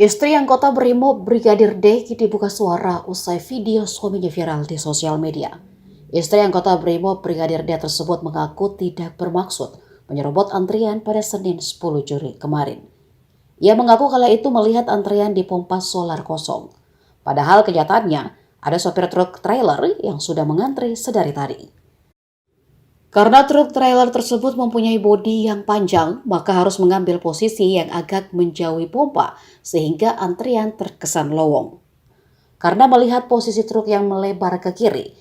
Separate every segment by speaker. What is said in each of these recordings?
Speaker 1: Istri anggota Brimob Brigadir D kini buka suara usai video suaminya viral di sosial media. Istri anggota Brimob Brigadir D tersebut mengaku tidak bermaksud menyerobot antrian pada Senin 10 Juli kemarin. Ia mengaku kala itu melihat antrian di pompa solar kosong. Padahal kenyataannya ada sopir truk trailer yang sudah mengantri sedari tadi. Karena truk trailer tersebut mempunyai bodi yang panjang, maka harus mengambil posisi yang agak menjauhi pompa sehingga antrian terkesan lowong. Karena melihat posisi truk yang melebar ke kiri,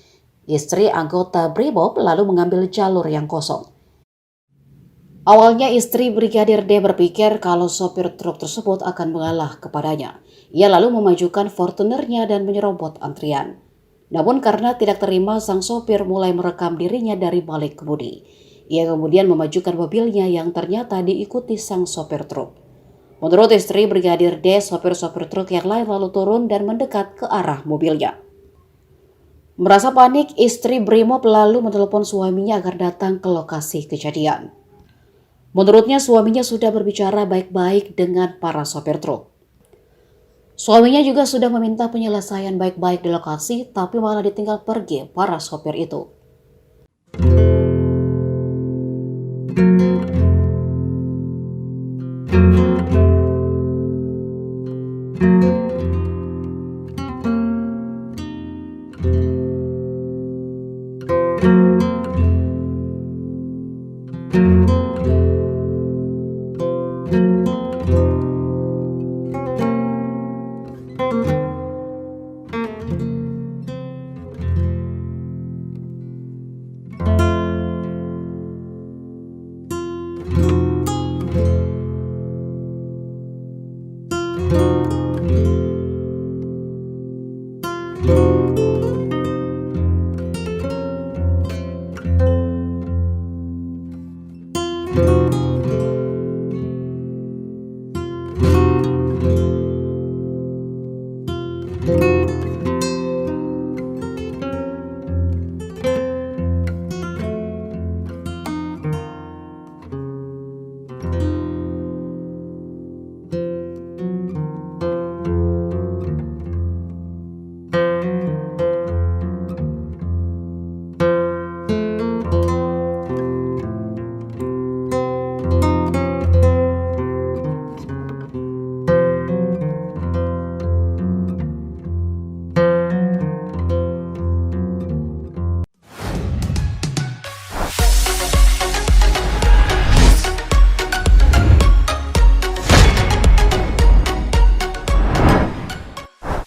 Speaker 1: istri anggota Brimob lalu mengambil jalur yang kosong. Awalnya istri Brigadir D berpikir kalau sopir truk tersebut akan mengalah kepadanya. Ia lalu memajukan Fortunernya dan menyerobot antrian. Namun karena tidak terima, sang sopir mulai merekam dirinya dari balik kemudi. Ia kemudian memajukan mobilnya yang ternyata diikuti sang sopir truk. Menurut istri Brigadir D, sopir-sopir truk yang lain lalu turun dan mendekat ke arah mobilnya. Merasa panik, istri Brimob lalu menelpon suaminya agar datang ke lokasi kejadian. Menurutnya suaminya sudah berbicara baik-baik dengan para sopir truk. Suaminya juga sudah meminta penyelesaian baik-baik di lokasi, tapi malah ditinggal pergi para sopir itu.